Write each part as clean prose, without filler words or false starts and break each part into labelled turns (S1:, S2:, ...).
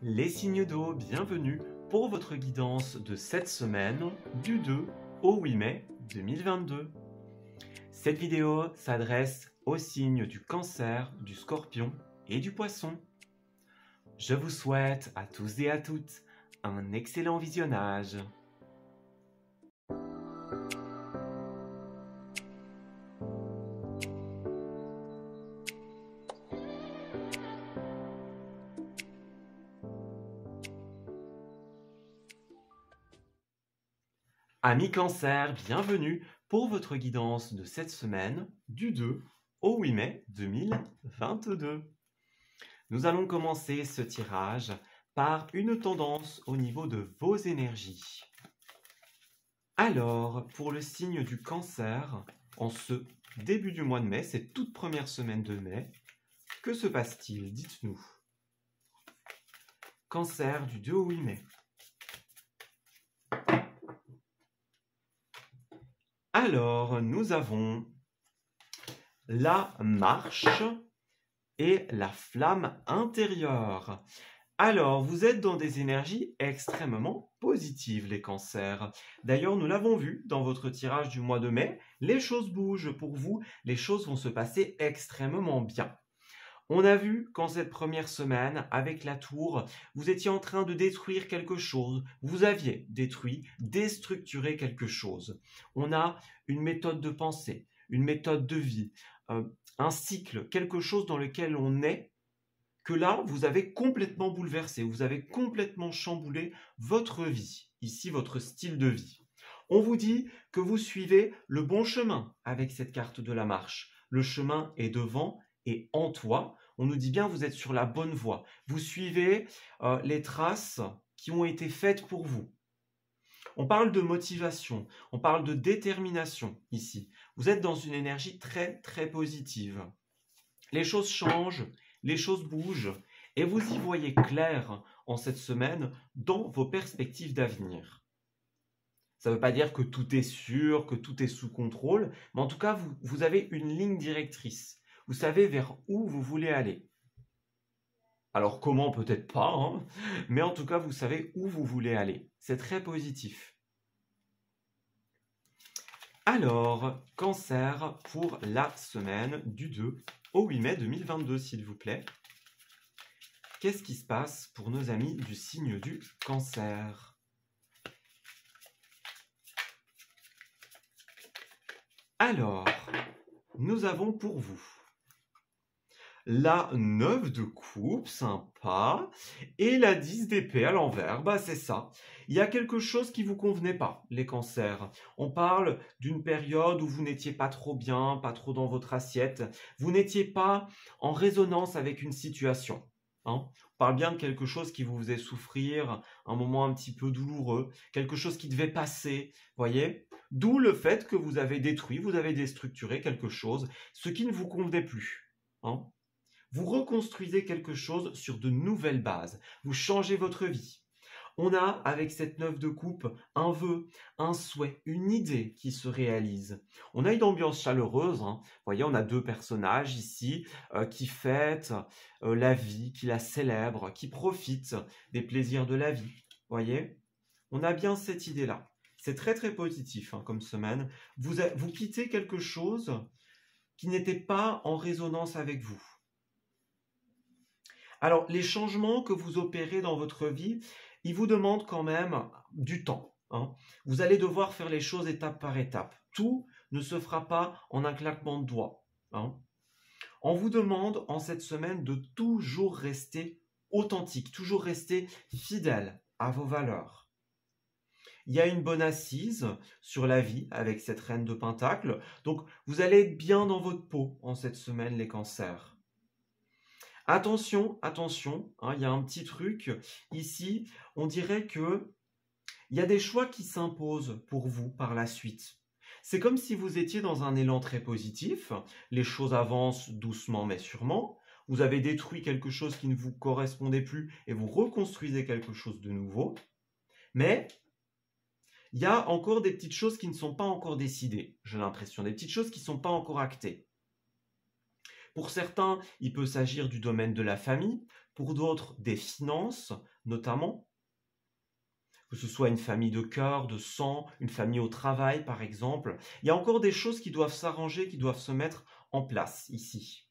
S1: Les signes d'eau, bienvenue pour votre guidance de cette semaine du 2 au 8 mai 2022. Cette vidéo s'adresse aux signes du Cancer, du Scorpion et du Poisson. Je vous souhaite à tous et à toutes un excellent visionnage. Amis Cancer, bienvenue pour votre guidance de cette semaine du 2 au 8 mai 2022. Nous allons commencer ce tirage par une tendance au niveau de vos énergies. Alors, pour le signe du Cancer, en ce début du mois de mai, cette toute première semaine de mai, que se passe-t-il? Dites-nous. Cancer du 2 au 8 mai. Alors, nous avons la marche et la flamme intérieure. Alors, vous êtes dans des énergies extrêmement positives, les cancers. D'ailleurs, nous l'avons vu dans votre tirage du mois de mai, les choses bougent pour vous, les choses vont se passer extrêmement bien. On a vu qu'en cette première semaine, avec la tour, vous étiez en train de détruire quelque chose. Vous aviez détruit, déstructuré quelque chose. On a une méthode de pensée, une méthode de vie, un cycle, quelque chose dans lequel on est, que là, vous avez complètement bouleversé. Vous avez complètement chamboulé votre vie, ici votre style de vie. On vous dit que vous suivez le bon chemin avec cette carte de la marche. Le chemin est devant et en toi. On nous dit bien vous êtes sur la bonne voie. Vous suivez les traces qui ont été faites pour vous. On parle de motivation, on parle de détermination ici. Vous êtes dans une énergie très très positive. Les choses changent, les choses bougent et vous y voyez clair en cette semaine dans vos perspectives d'avenir. Ça ne veut pas dire que tout est sûr, que tout est sous contrôle, mais en tout cas, vous avez une ligne directrice. Vous savez vers où vous voulez aller. Alors comment, peut-être pas, hein, mais en tout cas, vous savez où vous voulez aller. C'est très positif. Alors, Cancer pour la semaine du 2 au 8 mai 2022, s'il vous plaît. Qu'est-ce qui se passe pour nos amis du signe du Cancer ? Alors, nous avons pour vous la 9 de coupe, sympa, et la 10 d'épée à l'envers. Bah c'est ça. Il y a quelque chose qui vous convenait pas, les cancers. On parle d'une période où vous n'étiez pas trop bien, pas trop dans votre assiette. Vous n'étiez pas en résonance avec une situation. Hein, on parle bien de quelque chose qui vous faisait souffrir, un moment un petit peu douloureux, quelque chose qui devait passer, voyez ? D'où le fait que vous avez détruit, vous avez déstructuré quelque chose, ce qui ne vous convenait plus. Hein. Vous reconstruisez quelque chose sur de nouvelles bases. Vous changez votre vie. On a, avec cette 9 de coupe, un vœu, un souhait, une idée qui se réalise. On a une ambiance chaleureuse. Hein. Vous voyez, on a deux personnages ici qui fêtent la vie, qui la célèbrent, qui profitent des plaisirs de la vie. Vous voyez, on a bien cette idée-là. C'est très très positif hein, comme semaine. Vous quittez quelque chose qui n'était pas en résonance avec vous. Alors, les changements que vous opérez dans votre vie, ils vous demandent quand même du temps. Hein. Vous allez devoir faire les choses étape par étape. Tout ne se fera pas en un claquement de doigts. Hein. On vous demande en cette semaine de toujours rester authentique, toujours rester fidèle à vos valeurs. Il y a une bonne assise sur la vie avec cette reine de Pentacle. Donc, vous allez être bien dans votre peau en cette semaine, les cancers. Attention, attention, hein, il y a un petit truc. Ici, on dirait qu'il y a des choix qui s'imposent pour vous par la suite. C'est comme si vous étiez dans un élan très positif. Les choses avancent doucement mais sûrement. Vous avez détruit quelque chose qui ne vous correspondait plus et vous reconstruisez quelque chose de nouveau. Mais il y a encore des petites choses qui ne sont pas encore décidées, j'ai l'impression. Des petites choses qui ne sont pas encore actées. Pour certains, il peut s'agir du domaine de la famille, pour d'autres, des finances, notamment, que ce soit une famille de cœur, de sang, une famille au travail, par exemple. Il y a encore des choses qui doivent s'arranger, qui doivent se mettre en place ici.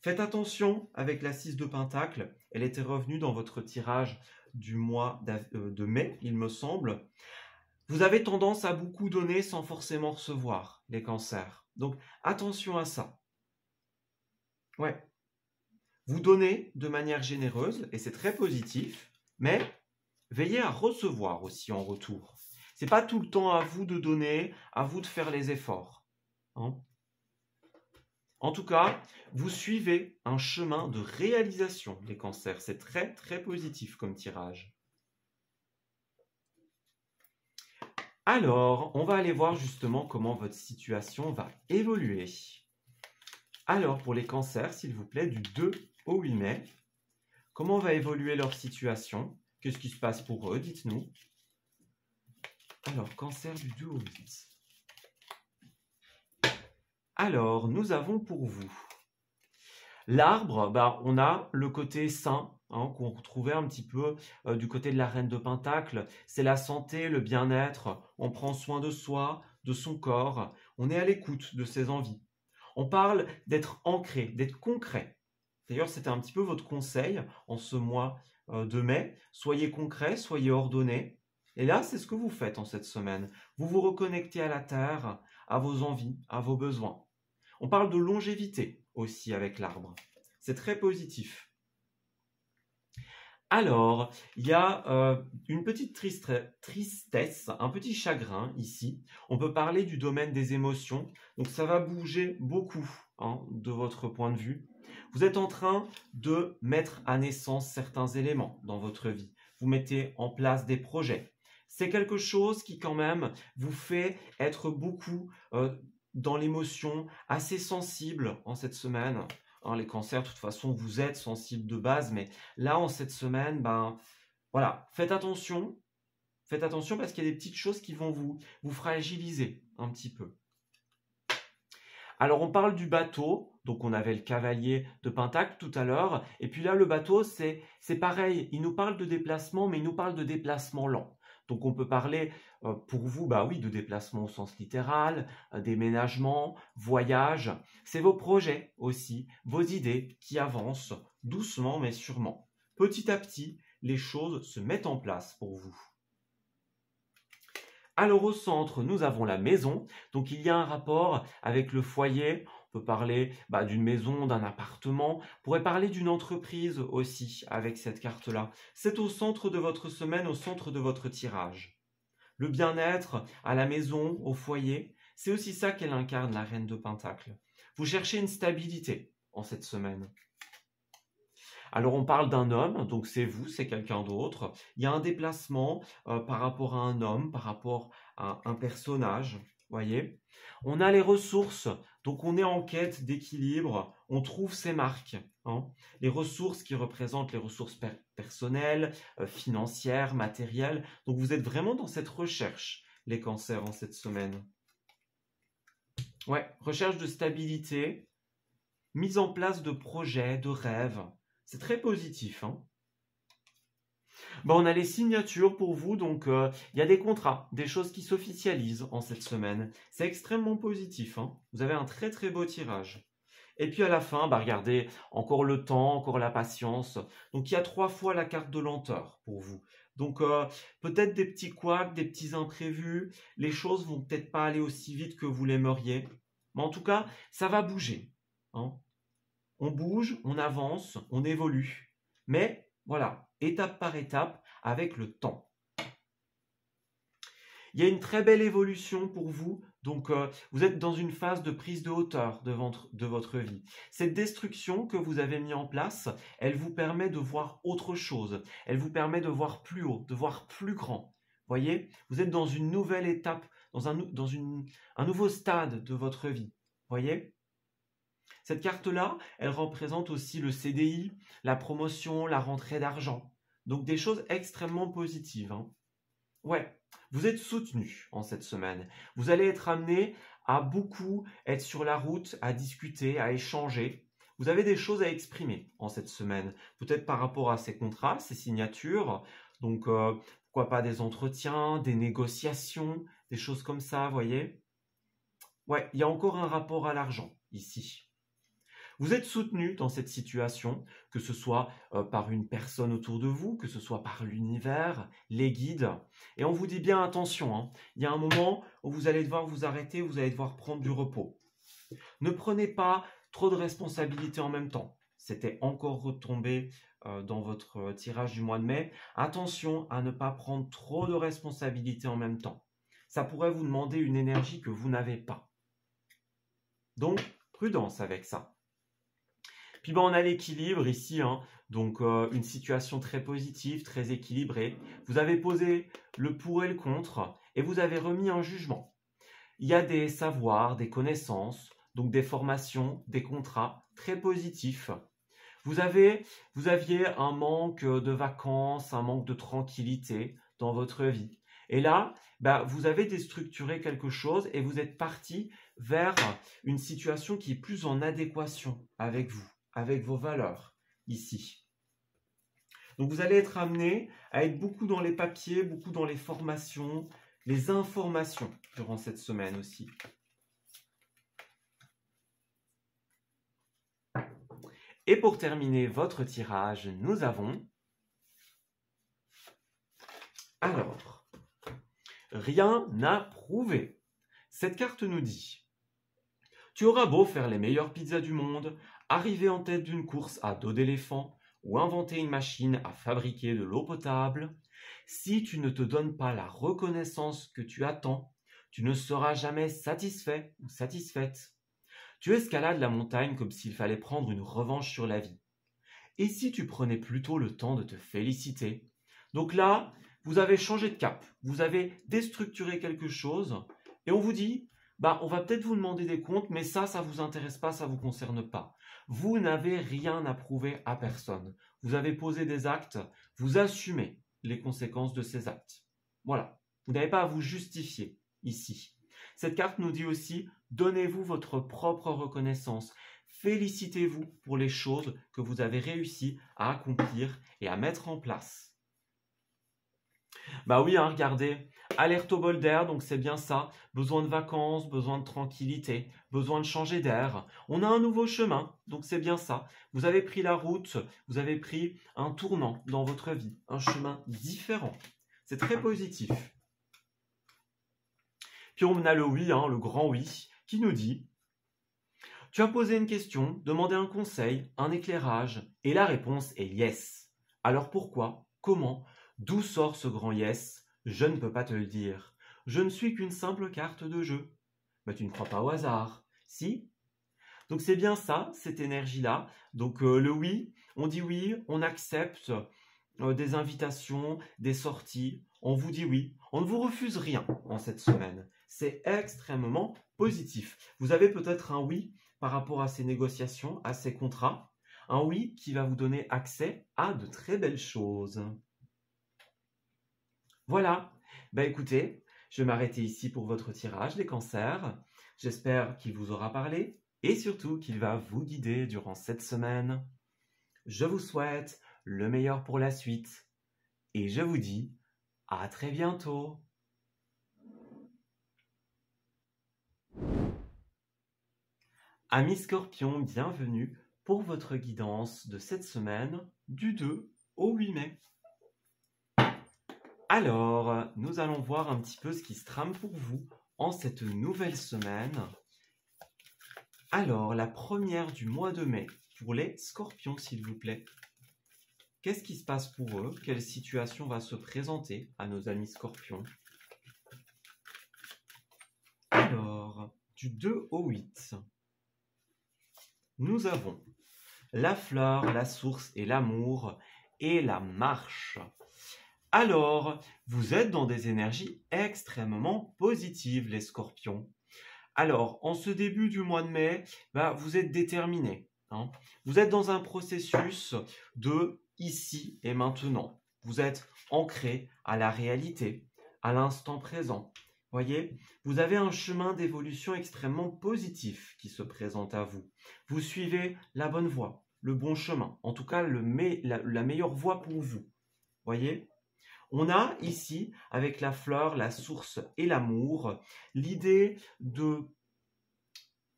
S1: Faites attention avec la 6 de Pentacle. Elle était revenue dans votre tirage du mois de mai, il me semble. Vous avez tendance à beaucoup donner sans forcément recevoir, les cancers. Donc, attention à ça. Ouais. Vous donnez de manière généreuse, et c'est très positif, mais veillez à recevoir aussi en retour. Ce n'est pas tout le temps à vous de donner, à vous de faire les efforts. Hein? En tout cas, vous suivez un chemin de réalisation, les cancers. C'est très, très positif comme tirage. Alors, on va aller voir justement comment votre situation va évoluer. Alors, pour les cancers, s'il vous plaît, du 2 au 8 mai, comment va évoluer leur situation? Qu'est-ce qui se passe pour eux? Dites-nous. Alors, cancer du 2 au 8. Alors, nous avons pour vous l'arbre, on a le côté sain, qu'on retrouvait un petit peu du côté de la reine de Pentacle. C'est la santé, le bien-être, on prend soin de soi, de son corps, on est à l'écoute de ses envies. On parle d'être ancré, d'être concret. D'ailleurs, c'était un petit peu votre conseil en ce mois de mai. Soyez concret, soyez ordonné. Et là, c'est ce que vous faites en cette semaine. Vous vous reconnectez à la terre, à vos envies, à vos besoins. On parle de longévité aussi avec l'arbre. C'est très positif. Alors, il y a une petite tristesse, un petit chagrin ici. On peut parler du domaine des émotions. Donc, ça va bouger beaucoup de votre point de vue. Vous êtes en train de mettre à naissance certains éléments dans votre vie. Vous mettez en place des projets. C'est quelque chose qui quand même vous fait être beaucoup dans l'émotion, assez sensible en cette semaine. Les cancers, de toute façon, vous êtes sensible de base, mais là, en cette semaine, voilà, faites attention parce qu'il y a des petites choses qui vont vous fragiliser un petit peu. Alors, on parle du bateau, donc on avait le cavalier de Pentacle tout à l'heure, et puis là, le bateau, c'est pareil, il nous parle de déplacement, mais il nous parle de déplacement lent. Donc on peut parler pour vous, oui, de déplacement au sens littéral, déménagement, voyage. C'est vos projets aussi, vos idées qui avancent doucement mais sûrement. Petit à petit, les choses se mettent en place pour vous. Alors au centre, nous avons la maison. Donc il y a un rapport avec le foyer. On peut parler d'une maison, d'un appartement. On pourrait parler d'une entreprise aussi avec cette carte-là. C'est au centre de votre semaine, au centre de votre tirage. Le bien-être à la maison, au foyer, c'est aussi ça qu'elle incarne, la reine de Pentacle. Vous cherchez une stabilité en cette semaine. Alors on parle d'un homme, donc c'est vous, c'est quelqu'un d'autre. Il y a un déplacement par rapport à un homme, par rapport à un personnage, voyez. On a les ressources, donc on est en quête d'équilibre, on trouve ses marques. Les ressources qui représentent les ressources personnelles, financières, matérielles. Donc vous êtes vraiment dans cette recherche, les cancers, en cette semaine. Ouais, recherche de stabilité, mise en place de projets, de rêves. C'est très positif. On a les signatures pour vous, donc il y a des contrats, des choses qui s'officialisent en cette semaine. C'est extrêmement positif. Vous avez un très très beau tirage. Et puis à la fin, regardez, encore le temps, encore la patience. Donc il y a 3 fois la carte de lenteur pour vous. Donc peut-être des petits couacs, des petits imprévus. Les choses vont peut-être pas aller aussi vite que vous l'aimeriez. Mais en tout cas, ça va bouger. On bouge, on avance, on évolue. Mais voilà, étape par étape, avec le temps. Il y a une très belle évolution pour vous. Donc, vous êtes dans une phase de prise de hauteur de votre vie. Cette destruction que vous avez mis en place, elle vous permet de voir autre chose. Elle vous permet de voir plus haut, de voir plus grand. Voyez, vous êtes dans une nouvelle étape, dans un nouveau stade de votre vie. Voyez ? Cette carte-là, elle représente aussi le CDI, la promotion, la rentrée d'argent. Donc des choses extrêmement positives. Ouais, vous êtes soutenu en cette semaine. Vous allez être amené à beaucoup être sur la route, à discuter, à échanger. Vous avez des choses à exprimer en cette semaine, peut-être par rapport à ces contrats, ces signatures. Donc, pourquoi pas des entretiens, des négociations, des choses comme ça, voyez? Ouais, il y a encore un rapport à l'argent ici. Vous êtes soutenu dans cette situation, que ce soit par une personne autour de vous, que ce soit par l'univers, les guides. Et on vous dit bien attention, hein, il y a un moment où vous allez devoir vous arrêter, vous allez devoir prendre du repos. Ne prenez pas trop de responsabilités en même temps. C'était encore retombé dans votre tirage du mois de mai. Attention à ne pas prendre trop de responsabilités en même temps. Ça pourrait vous demander une énergie que vous n'avez pas. Donc, prudence avec ça. Puis on a l'équilibre ici, hein, donc une situation très positive, très équilibrée. Vous avez posé le pour et le contre et vous avez remis un jugement. Il y a des savoirs, des connaissances, donc des formations, des contrats très positifs. Vous aviez un manque de vacances, un manque de tranquillité dans votre vie. Et là, vous avez déstructuré quelque chose et vous êtes parti vers une situation qui est plus en adéquation avec vous, avec vos valeurs ici. Donc vous allez être amené à être beaucoup dans les papiers, beaucoup dans les formations, les informations durant cette semaine aussi. Et pour terminer votre tirage, nous avons... Alors, rien n'a prouvé. Cette carte nous dit: tu auras beau faire les meilleures pizzas du monde, arriver en tête d'une course à dos d'éléphant ou inventer une machine à fabriquer de l'eau potable, si tu ne te donnes pas la reconnaissance que tu attends, tu ne seras jamais satisfait ou satisfaite. Tu escalades la montagne comme s'il fallait prendre une revanche sur la vie. Et si tu prenais plutôt le temps de te féliciter? Donc là, vous avez changé de cap, vous avez déstructuré quelque chose et on vous dit, on va peut-être vous demander des comptes, mais ça vous intéresse pas, ça vous concerne pas. Vous n'avez rien à prouver à personne. Vous avez posé des actes, vous assumez les conséquences de ces actes. Voilà, vous n'avez pas à vous justifier ici. Cette carte nous dit aussi, donnez-vous votre propre reconnaissance. Félicitez-vous pour les choses que vous avez réussi à accomplir et à mettre en place. Oui, hein, regardez, alerte au bol d'air, donc c'est bien ça. Besoin de vacances, besoin de tranquillité, besoin de changer d'air. On a un nouveau chemin, donc c'est bien ça. Vous avez pris la route, vous avez pris un tournant dans votre vie, un chemin différent. C'est très positif. Puis on a le oui, hein, le grand oui, qui nous dit: tu as posé une question, demandé un conseil, un éclairage, et la réponse est yes. Alors pourquoi? Comment? D'où sort ce grand yes? Je ne peux pas te le dire. Je ne suis qu'une simple carte de jeu. Mais tu ne crois pas au hasard, si? Donc c'est bien ça, cette énergie-là. Donc le oui, on dit oui, on accepte des invitations, des sorties. On vous dit oui. On ne vous refuse rien en cette semaine. C'est extrêmement positif. Vous avez peut-être un oui par rapport à ces négociations, à ces contrats. Un oui qui va vous donner accès à de très belles choses. Voilà, écoutez, je vais m'arrêter ici pour votre tirage, les cancers. J'espère qu'il vous aura parlé et surtout qu'il va vous guider durant cette semaine. Je vous souhaite le meilleur pour la suite et je vous dis à très bientôt. Amis Scorpions, bienvenue pour votre guidance de cette semaine du 2 au 8 mai. Alors, nous allons voir un petit peu ce qui se trame pour vous en cette nouvelle semaine. Alors, la première du mois de mai pour les Scorpions, s'il vous plaît. Qu'est-ce qui se passe pour eux? Quelle situation va se présenter à nos amis Scorpions? Alors, du 2 au 8, nous avons la fleur, la source et l'amour et la marche. Alors, vous êtes dans des énergies extrêmement positives, les Scorpions. Alors, en ce début du mois de mai, vous êtes déterminés. Hein. Vous êtes dans un processus de ici et maintenant. Vous êtes ancré à la réalité, à l'instant présent. Voyez, vous avez un chemin d'évolution extrêmement positif qui se présente à vous. Vous suivez la bonne voie, le bon chemin, en tout cas la meilleure voie pour vous. Voyez, on a ici, avec la fleur, la source et l'amour, l'idée de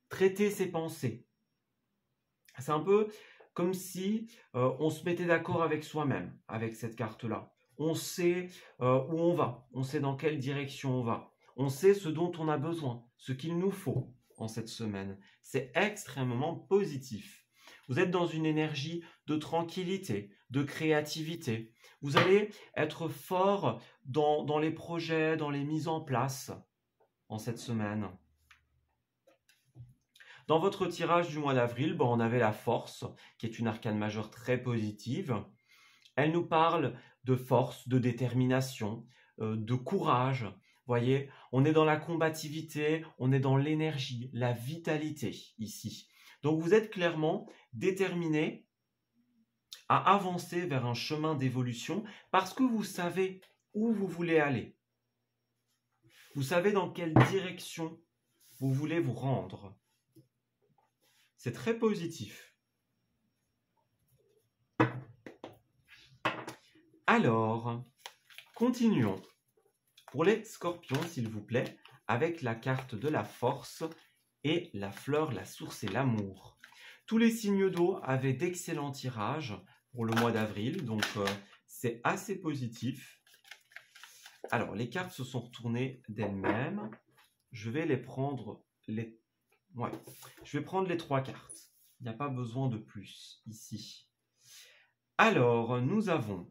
S1: traiter ses pensées. C'est un peu comme si on se mettait d'accord avec soi-même, avec cette carte-là. On sait où on va, on sait dans quelle direction on va. On sait ce dont on a besoin, ce qu'il nous faut en cette semaine. C'est extrêmement positif. Vous êtes dans une énergie de tranquillité, de créativité. Vous allez être fort dans les projets, dans les mises en place en cette semaine. Dans votre tirage du mois d'avril, on avait la force, qui est une arcane majeure très positive. Elle nous parle de force, de détermination, de courage. Voyez, on est dans la combativité, on est dans l'énergie, la vitalité ici. Donc vous êtes clairement déterminé à avancer vers un chemin d'évolution parce que vous savez où vous voulez aller. Vous savez dans quelle direction vous voulez vous rendre. C'est très positif. Alors, continuons. Pour les scorpions, s'il vous plaît, avec la carte de la force et la fleur, la source et l'amour. Tous les signes d'eau avaient d'excellents tirages pour le mois d'avril, donc c'est assez positif. Alors, les cartes se sont retournées d'elles-mêmes. Je vais les prendre je vais prendre les 3 cartes. Il n'y a pas besoin de plus ici. Alors, nous avons...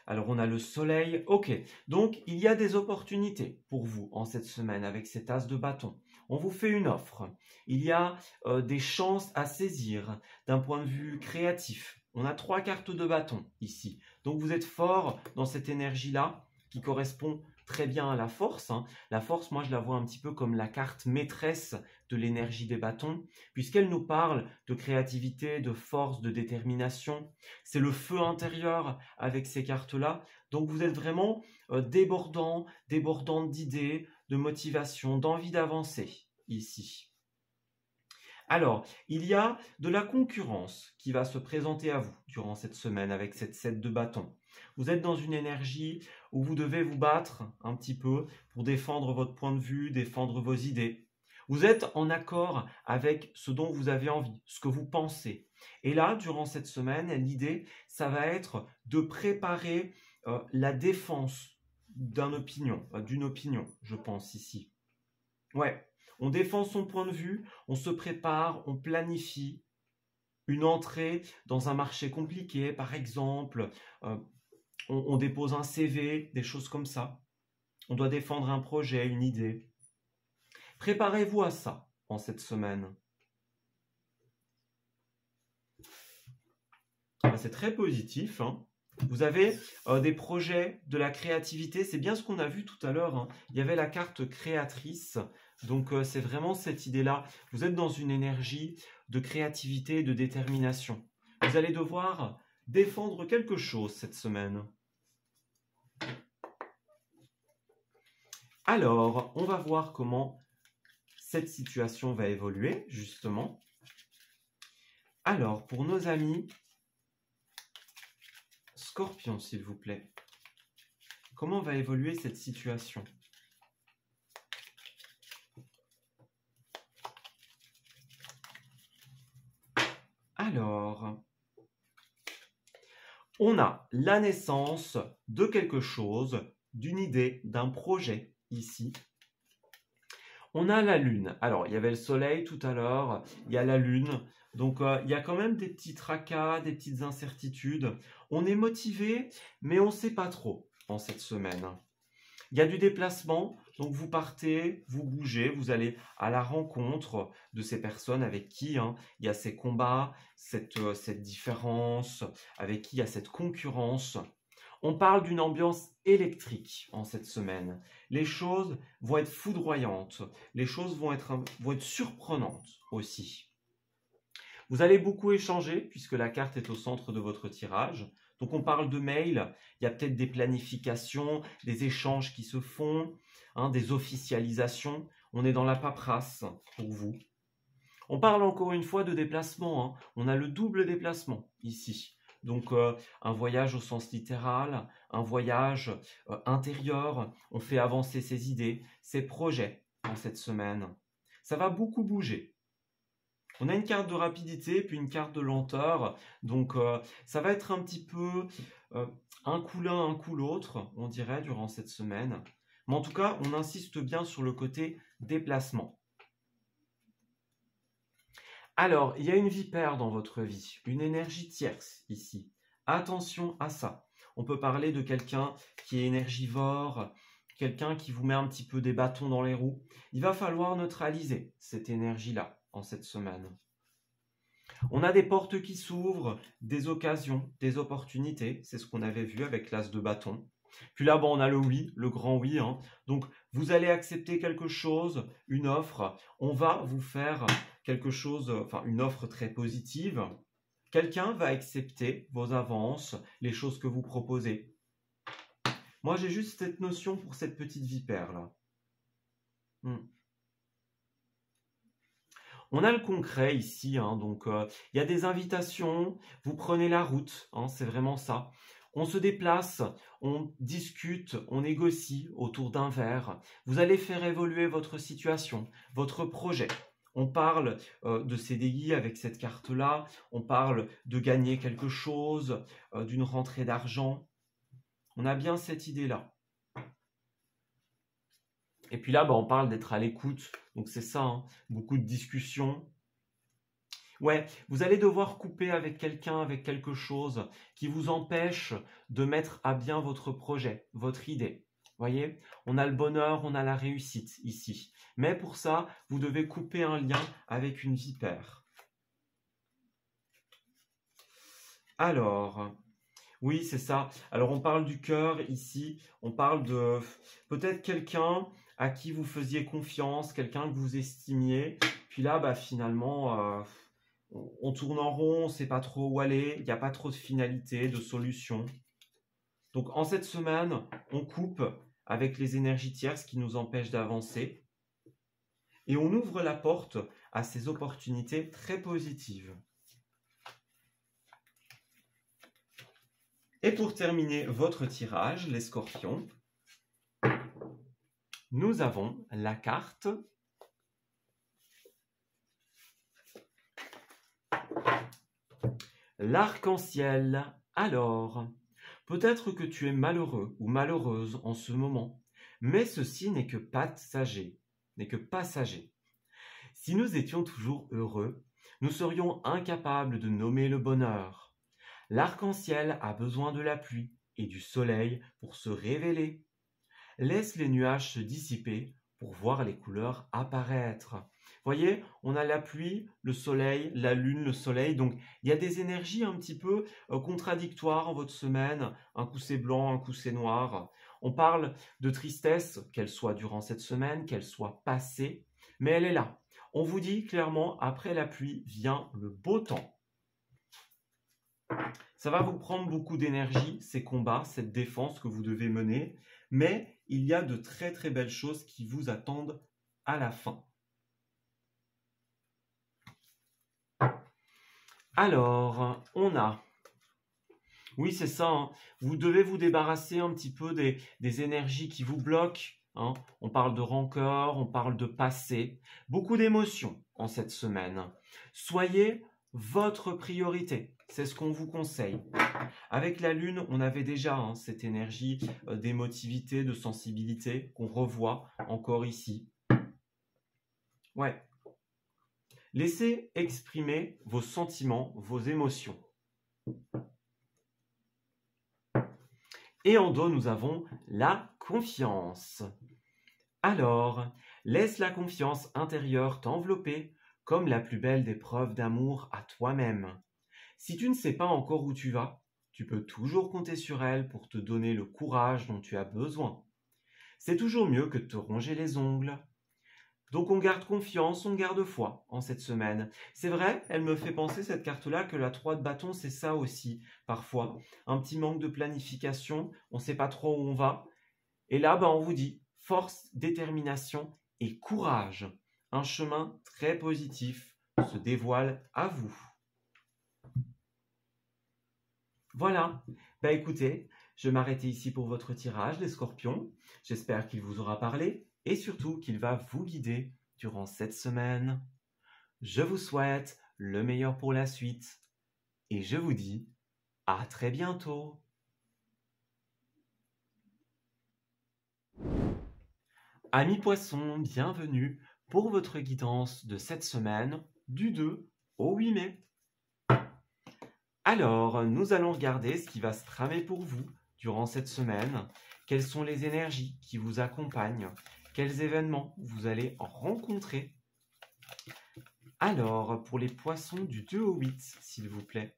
S1: Alors, on a le soleil. Ok, donc il y a des opportunités pour vous en cette semaine avec cet as de bâton. On vous fait une offre. Il y a des chances à saisir d'un point de vue créatif. On a 3 cartes de bâton ici. Donc, vous êtes fort dans cette énergie-là qui correspond très bien à la force. La force, moi, je la vois un petit peu comme la carte maîtresse de l'énergie des bâtons, puisqu'elle nous parle de créativité, de force, de détermination. C'est le feu intérieur avec ces cartes-là. Donc, vous êtes vraiment débordant d'idées, de motivation, d'envie d'avancer ici. Alors, il y a de la concurrence qui va se présenter à vous durant cette semaine avec cette 7 de bâton. Vous êtes dans une énergie où vous devez vous battre un petit peu pour défendre votre point de vue, défendre vos idées. Vous êtes en accord avec ce dont vous avez envie, ce que vous pensez. Et là, durant cette semaine, l'idée, ça va être de préparer la défense d'une opinion, je pense ici. Ouais. On défend son point de vue, on se prépare, on planifie une entrée dans un marché compliqué, par exemple, on dépose un CV, des choses comme ça. On doit défendre un projet, une idée. Préparez-vous à ça en cette semaine. C'est très positif. Vous avez des projets, de la créativité. C'est bien ce qu'on a vu tout à l'heure. Il y avait la carte créatrice. Donc, c'est vraiment cette idée-là. Vous êtes dans une énergie de créativité, de détermination. Vous allez devoir défendre quelque chose cette semaine. Alors, on va voir comment cette situation va évoluer, justement. Alors, pour nos amis Scorpions, s'il vous plaît, comment va évoluer cette situation ? Alors, on a la naissance de quelque chose, d'une idée, d'un projet ici. On a la lune. Alors, il y avait le soleil tout à l'heure, il y a la lune. Donc, il y a quand même des petits tracas, des petites incertitudes. On est motivé, mais on ne sait pas trop en cette semaine. Il y a du déplacement, donc vous partez, vous bougez, vous allez à la rencontre de ces personnes avec qui il y a ces combats, cette différence, avec qui il y a cette concurrence. On parle d'une ambiance électrique en cette semaine. Les choses vont être foudroyantes, les choses vont être surprenantes aussi. Vous allez beaucoup échanger puisque la carte est au centre de votre tirage. Donc on parle de mail, il y a peut-être des planifications, des échanges qui se font, hein, des officialisations. On est dans la paperasse pour vous. On parle encore une fois de déplacement, hein. On a le double déplacement ici. Donc un voyage au sens littéral, un voyage intérieur. On fait avancer ses idées, ses projets en cette semaine. Ça va beaucoup bouger. On a une carte de rapidité puis une carte de lenteur. Donc ça va être un petit peu un coup l'un, un coup l'autre, on dirait, durant cette semaine. Mais en tout cas, on insiste bien sur le côté déplacement. Alors, il y a une vipère dans votre vie, une énergie tierce ici. Attention à ça. On peut parler de quelqu'un qui est énergivore, quelqu'un qui vous met un petit peu des bâtons dans les roues. Il va falloir neutraliser cette énergie-là en cette semaine. On a des portes qui s'ouvrent, des occasions, des opportunités. C'est ce qu'on avait vu avec l'as de bâton. Puis là, bon, on a le oui, le grand oui, hein. Donc, vous allez accepter quelque chose, une offre. On va vous faire quelque chose, enfin une offre très positive. Quelqu'un va accepter vos avances, les choses que vous proposez. Moi, j'ai juste cette notion pour cette petite vipère-là. On a le concret ici, hein, donc il y a des invitations, vous prenez la route, hein, c'est vraiment ça. On se déplace, on discute, on négocie autour d'un verre. Vous allez faire évoluer votre situation, votre projet. On parle de CDI avec cette carte-là, on parle de gagner quelque chose, d'une rentrée d'argent. On a bien cette idée-là. Et puis là, on parle d'être à l'écoute, donc c'est ça, hein, beaucoup de discussions. Ouais, vous allez devoir couper avec quelqu'un, avec quelque chose qui vous empêche de mettre à bien votre projet, votre idée. Voyez, on a le bonheur, on a la réussite ici. Mais pour ça, vous devez couper un lien avec une vipère. Alors, oui, c'est ça. Alors, on parle du cœur ici. On parle de peut-être quelqu'un à qui vous faisiez confiance, quelqu'un que vous estimiez. Puis là, finalement, on tourne en rond, on ne sait pas trop où aller. Il n'y a pas trop de finalité, de solution. Donc, en cette semaine, on coupe avec les énergies tierces qui nous empêchent d'avancer. Et on ouvre la porte à ces opportunités très positives. Et pour terminer votre tirage, les scorpions, nous avons la carte l'arc-en-ciel. Alors, peut-être que tu es malheureux ou malheureuse en ce moment, mais ceci n'est que passager, Si nous étions toujours heureux, nous serions incapables de nommer le bonheur. L'arc-en-ciel a besoin de la pluie et du soleil pour se révéler. Laisse les nuages se dissiper pour voir les couleurs apparaître. Voyez, on a la pluie, le soleil, la lune, le soleil. Donc, il y a des énergies un petit peu contradictoires en votre semaine. Un coup c'est blanc, un coup c'est noir. On parle de tristesse, qu'elle soit durant cette semaine, qu'elle soit passée, mais elle est là. On vous dit clairement, après la pluie vient le beau temps. Ça va vous prendre beaucoup d'énergie, ces combats, cette défense que vous devez mener, mais il y a de très très belles choses qui vous attendent à la fin. Alors, on a... Oui, c'est ça, hein. Vous devez vous débarrasser un petit peu des énergies qui vous bloquent. Hein. On parle de rancœur, on parle de passé. Beaucoup d'émotions en cette semaine. Soyez votre priorité. C'est ce qu'on vous conseille. Avec la lune, on avait déjà cette énergie d'émotivité, de sensibilité qu'on revoit encore ici. Ouais. Laissez exprimer vos sentiments, vos émotions. Et en dos, nous avons la confiance. Alors, laisse la confiance intérieure t'envelopper comme la plus belle des preuves d'amour à toi-même. Si tu ne sais pas encore où tu vas, tu peux toujours compter sur elle pour te donner le courage dont tu as besoin. C'est toujours mieux que de te ronger les ongles. Donc on garde confiance, on garde foi en cette semaine. C'est vrai, elle me fait penser cette carte-là que la 3 de bâton, c'est ça aussi, parfois. Un petit manque de planification, on ne sait pas trop où on va. Et là, on vous dit force, détermination et courage. Un chemin très positif se dévoile à vous. Voilà, écoutez, je vais m'arrêter ici pour votre tirage, les scorpions. J'espère qu'il vous aura parlé et surtout qu'il va vous guider durant cette semaine. Je vous souhaite le meilleur pour la suite et je vous dis à très bientôt. Amis poissons, bienvenue pour votre guidance de cette semaine du 2 au 8 mai. Alors, nous allons regarder ce qui va se tramer pour vous durant cette semaine. Quelles sont les énergies qui vous accompagnent? Quels événements vous allez rencontrer? Alors, pour les poissons du 2 au 8, s'il vous plaît,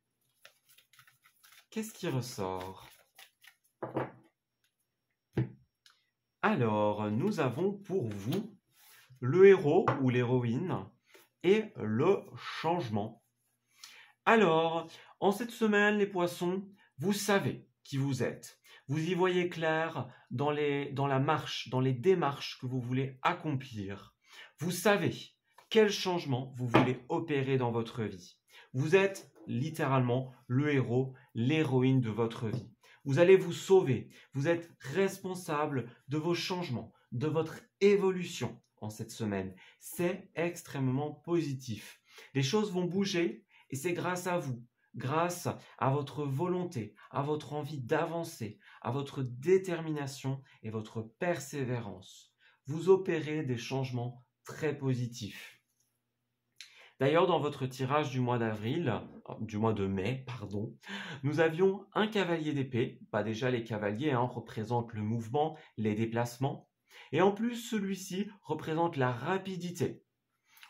S1: qu'est-ce qui ressort? Alors, nous avons pour vous le héros ou l'héroïne et le changement. Alors, en cette semaine, les poissons, vous savez qui vous êtes. Vous y voyez clair dans la marche, dans les démarches que vous voulez accomplir. Vous savez quel changement vous voulez opérer dans votre vie. Vous êtes littéralement le héros, l'héroïne de votre vie. Vous allez vous sauver. Vous êtes responsable de vos changements, de votre évolution en cette semaine. C'est extrêmement positif. Les choses vont bouger et c'est grâce à vous, grâce à votre volonté, à votre envie d'avancer, à votre détermination et votre persévérance. Vous opérez des changements très positifs. D'ailleurs, dans votre tirage du mois de mai, nous avions un cavalier d'épée. Déjà, les cavaliers représentent le mouvement, les déplacements. Et en plus, celui-ci représente la rapidité.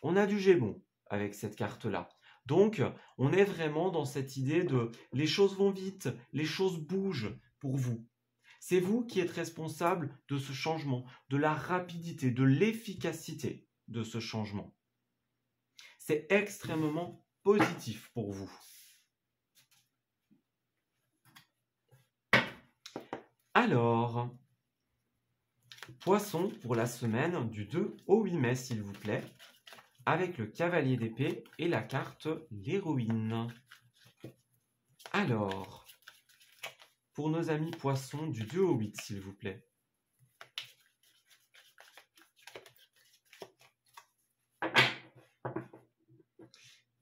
S1: On a du Gémeaux avec cette carte-là. Donc, on est vraiment dans cette idée de les choses vont vite, les choses bougent pour vous. C'est vous qui êtes responsable de ce changement, de la rapidité, de l'efficacité de ce changement. C'est extrêmement positif pour vous. Alors, poisson pour la semaine du 2 au 8 mai, s'il vous plaît, avec le cavalier d'épée et la carte l'héroïne. Alors, pour nos amis poissons du 2 au 8, s'il vous plaît.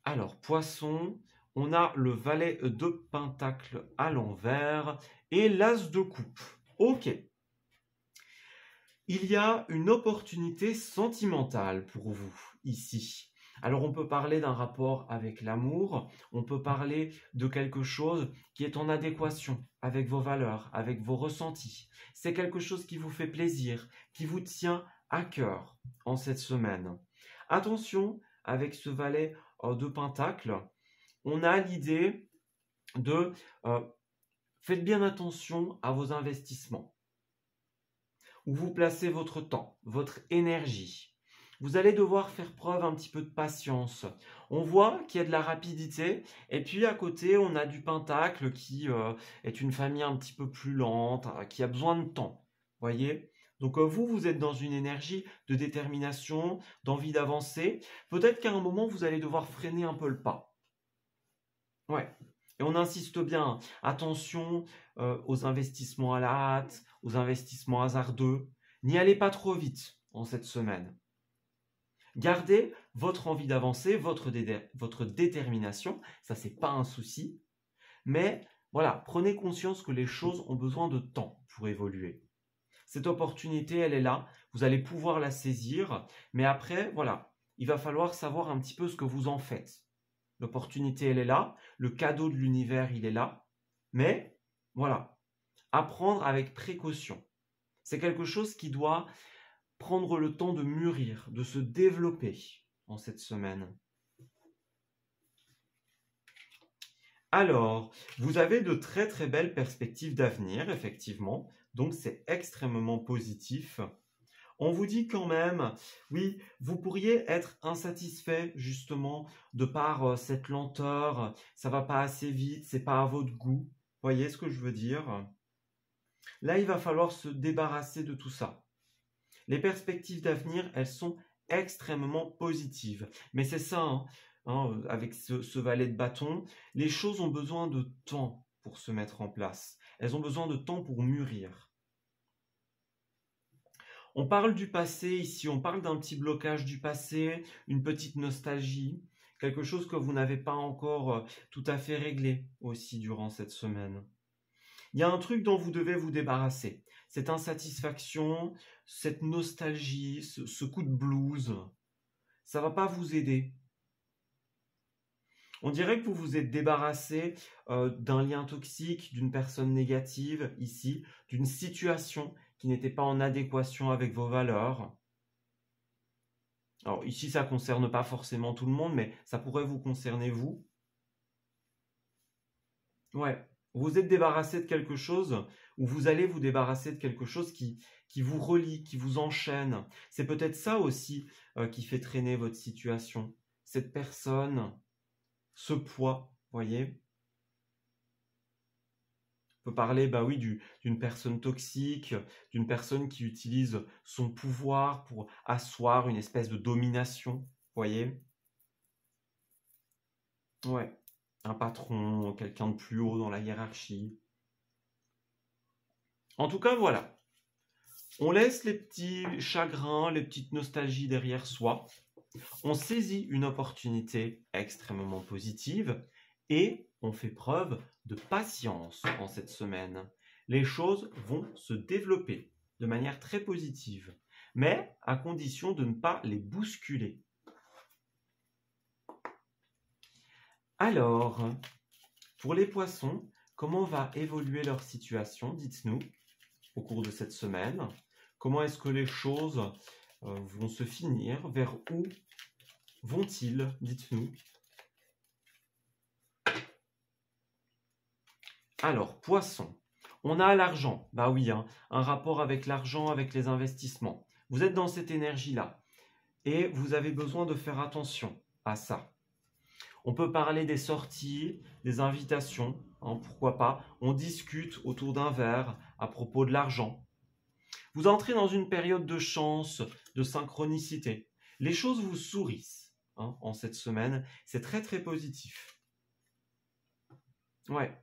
S1: Alors, poisson, on a le valet de pentacle à l'envers et l'as de coupe. Ok. Il y a une opportunité sentimentale pour vous ici. Alors, on peut parler d'un rapport avec l'amour, on peut parler de quelque chose qui est en adéquation avec vos valeurs, avec vos ressentis. C'est quelque chose qui vous fait plaisir, qui vous tient à cœur en cette semaine. Attention, avec ce valet de pentacle, on a l'idée de faites bien attention à vos investissements. Où vous placez votre temps, votre énergie. Vous allez devoir faire preuve un petit peu de patience. On voit qu'il y a de la rapidité et puis à côté, on a du pentacle qui est une famille un petit peu plus lente, qui a besoin de temps. Voyez ? Donc vous êtes dans une énergie de détermination, d'envie d'avancer. Peut-être qu'à un moment, vous allez devoir freiner un peu le pas. Ouais. Et on insiste bien, attention aux investissements à la hâte, aux investissements hasardeux. N'y allez pas trop vite en cette semaine. Gardez votre envie d'avancer, votre détermination, ça c'est pas un souci. Mais voilà, prenez conscience que les choses ont besoin de temps pour évoluer. Cette opportunité, elle est là, vous allez pouvoir la saisir, mais après, voilà, il va falloir savoir un petit peu ce que vous en faites. L'opportunité, elle est là, le cadeau de l'univers, il est là, mais voilà, apprendre avec précaution. C'est quelque chose qui doit prendre le temps de mûrir, de se développer en cette semaine. Alors, vous avez de très très belles perspectives d'avenir, effectivement, donc c'est extrêmement positif. On vous dit quand même, oui, vous pourriez être insatisfait justement de par cette lenteur, ça va pas assez vite, c'est pas à votre goût. Voyez ce que je veux dire? Là, il va falloir se débarrasser de tout ça. Les perspectives d'avenir, elles sont extrêmement positives. Mais c'est ça, avec ce valet de bâton, les choses ont besoin de temps pour se mettre en place. Elles ont besoin de temps pour mûrir. On parle du passé ici, on parle d'un petit blocage du passé, une petite nostalgie, quelque chose que vous n'avez pas encore tout à fait réglé aussi durant cette semaine. Il y a un truc dont vous devez vous débarrasser. Cette insatisfaction, cette nostalgie, ce coup de blues, ça ne va pas vous aider. On dirait que vous vous êtes débarrassé d'un lien toxique, d'une personne négative ici, d'une situation qui n'était pas en adéquation avec vos valeurs. Alors ici, ça ne concerne pas forcément tout le monde, mais ça pourrait vous concerner vous. Ouais, vous vous êtes débarrassé de quelque chose, ou vous allez vous débarrasser de quelque chose qui vous relie, qui vous enchaîne. C'est peut-être ça aussi qui fait traîner votre situation. Cette personne, ce poids, voyez. On peut parler, bah oui, d'une personne toxique, d'une personne qui utilise son pouvoir pour asseoir une espèce de domination, voyez. Ouais, un patron, quelqu'un de plus haut dans la hiérarchie. En tout cas, voilà. On laisse les petits chagrins, les petites nostalgies derrière soi. On saisit une opportunité extrêmement positive et on fait preuve de patience en cette semaine. Les choses vont se développer de manière très positive, mais à condition de ne pas les bousculer. Alors, pour les poissons, comment va évoluer leur situation? Dites-nous au cours de cette semaine. Comment est-ce que les choses vont se finir? Vers où vont-ils? Dites-nous. Alors, poisson. On a l'argent. Bah oui, un rapport avec l'argent, avec les investissements. Vous êtes dans cette énergie-là. Et vous avez besoin de faire attention à ça. On peut parler des sorties, des invitations, pourquoi pas. On discute autour d'un verre à propos de l'argent. Vous entrez dans une période de chance, de synchronicité. Les choses vous sourissent en cette semaine. C'est très très positif. Ouais.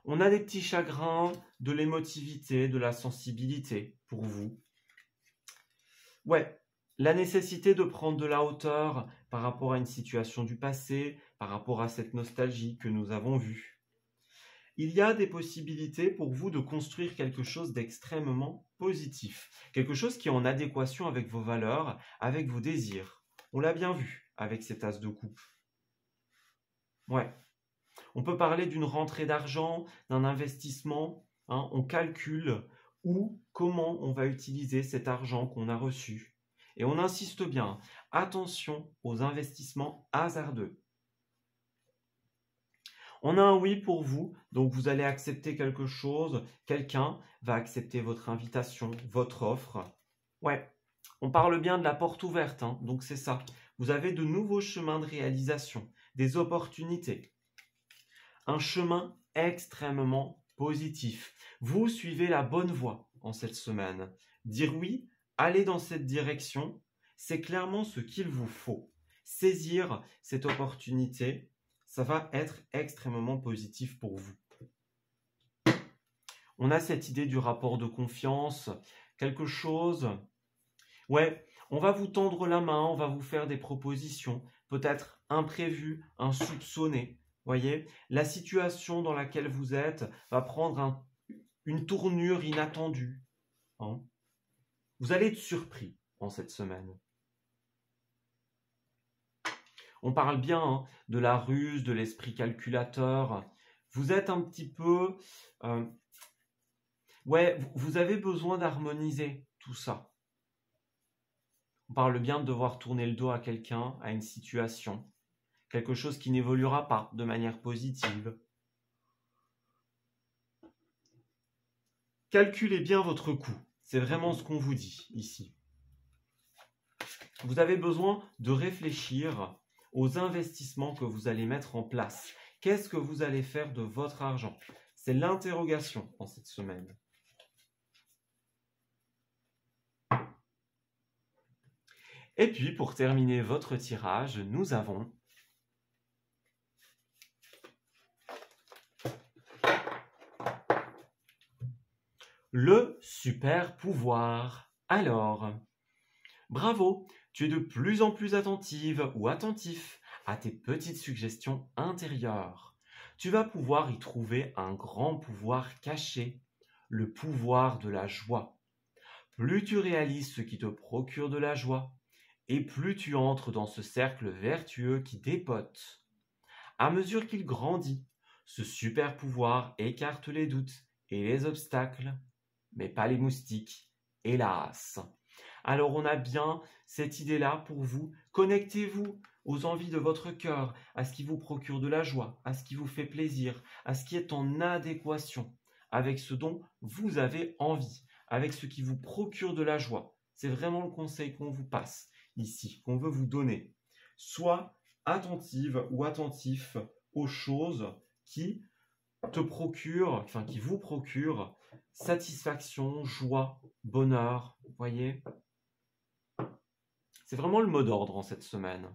S1: On a des petits chagrins, de l'émotivité, de la sensibilité pour vous. Ouais. La nécessité de prendre de la hauteur par rapport à une situation du passé, par rapport à cette nostalgie que nous avons vue. Il y a des possibilités pour vous de construire quelque chose d'extrêmement positif. Quelque chose qui est en adéquation avec vos valeurs, avec vos désirs. On l'a bien vu avec cet as de coupe. Ouais. On peut parler d'une rentrée d'argent, d'un investissement. On calcule où, comment on va utiliser cet argent qu'on a reçu. Et on insiste bien, attention aux investissements hasardeux. On a un oui pour vous, donc vous allez accepter quelque chose, quelqu'un va accepter votre invitation, votre offre. Ouais, on parle bien de la porte ouverte, donc c'est ça. Vous avez de nouveaux chemins de réalisation, des opportunités. Un chemin extrêmement positif. Vous suivez la bonne voie en cette semaine. Dire oui, aller dans cette direction, c'est clairement ce qu'il vous faut. Saisir cette opportunité, ça va être extrêmement positif pour vous. On a cette idée du rapport de confiance, quelque chose. Ouais, on va vous tendre la main, on va vous faire des propositions, peut-être imprévues, insoupçonnées. Voyez, la situation dans laquelle vous êtes va prendre une tournure inattendue. Vous allez être surpris en cette semaine. On parle bien de la ruse, de l'esprit calculateur. Vous êtes un petit peu... ouais, vous avez besoin d'harmoniser tout ça. On parle bien de devoir tourner le dos à quelqu'un, à une situation. Quelque chose qui n'évoluera pas de manière positive. Calculez bien votre coût. C'est vraiment ce qu'on vous dit ici. Vous avez besoin de réfléchir aux investissements que vous allez mettre en place. Qu'est-ce que vous allez faire de votre argent? C'est l'interrogation en cette semaine. Et puis, pour terminer votre tirage, nous avons le super pouvoir. Alors, bravo, tu es de plus en plus attentive ou attentif à tes petites suggestions intérieures. Tu vas pouvoir y trouver un grand pouvoir caché, le pouvoir de la joie. Plus tu réalises ce qui te procure de la joie, et plus tu entres dans ce cercle vertueux qui dépote. À mesure qu'il grandit, ce super pouvoir écarte les doutes et les obstacles, mais pas les moustiques, hélas. Alors on a bien cette idée-là pour vous. Connectez-vous aux envies de votre cœur, à ce qui vous procure de la joie, à ce qui vous fait plaisir, à ce qui est en adéquation avec ce dont vous avez envie, avec ce qui vous procure de la joie. C'est vraiment le conseil qu'on vous passe ici, qu'on veut vous donner. Sois attentive ou attentif aux choses qui te procurent, enfin qui vous procurent satisfaction, joie, bonheur, vous voyez? C'est vraiment le mot d'ordre en cette semaine.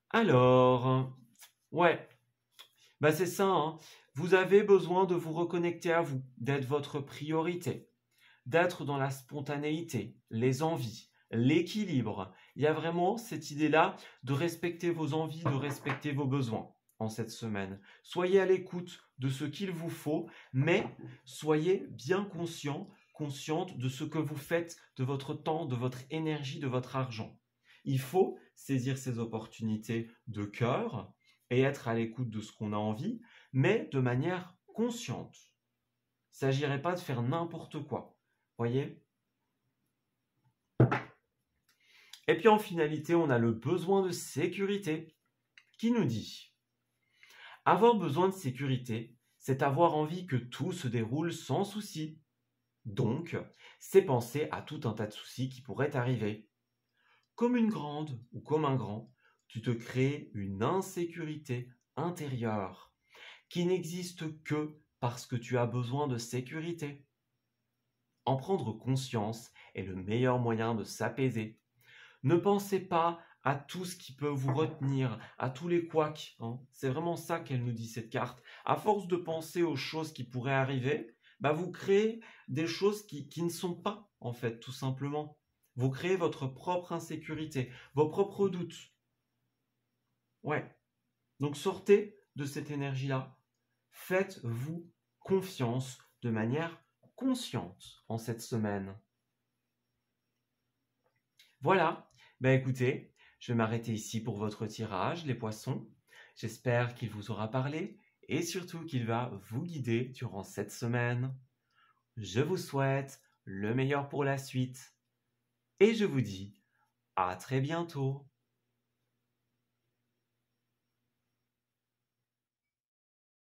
S1: Alors, ouais, bah c'est ça, hein. Vous avez besoin de vous reconnecter à vous, d'être votre priorité, d'être dans la spontanéité, les envies, l'équilibre. Il y a vraiment cette idée-là de respecter vos envies, de respecter vos besoins en cette semaine. Soyez à l'écoute de ce qu'il vous faut, mais soyez bien consciente de ce que vous faites de votre temps, de votre énergie, de votre argent. Il faut saisir ces opportunités de cœur et être à l'écoute de ce qu'on a envie, mais de manière consciente. Il ne s'agirait pas de faire n'importe quoi. Voyez? Et puis en finalité, on a le besoin de sécurité qui nous dit: avoir besoin de sécurité, c'est avoir envie que tout se déroule sans souci. Donc, c'est penser à tout un tas de soucis qui pourraient arriver. Comme une grande ou comme un grand, tu te crées une insécurité intérieure qui n'existe que parce que tu as besoin de sécurité. En prendre conscience est le meilleur moyen de s'apaiser. Ne pensez pas à tout ce qui peut vous retenir, à tous les couacs. Hein. C'est vraiment ça qu'elle nous dit, cette carte. À force de penser aux choses qui pourraient arriver, bah vous créez des choses qui ne sont pas, en fait, tout simplement. Vous créez votre propre insécurité, vos propres doutes. Ouais. Donc sortez de cette énergie-là. Faites-vous confiance de manière consciente en cette semaine. Voilà. Ben écoutez, je vais m'arrêter ici pour votre tirage, les poissons. J'espère qu'il vous aura parlé et surtout qu'il va vous guider durant cette semaine. Je vous souhaite le meilleur pour la suite et je vous dis à très bientôt.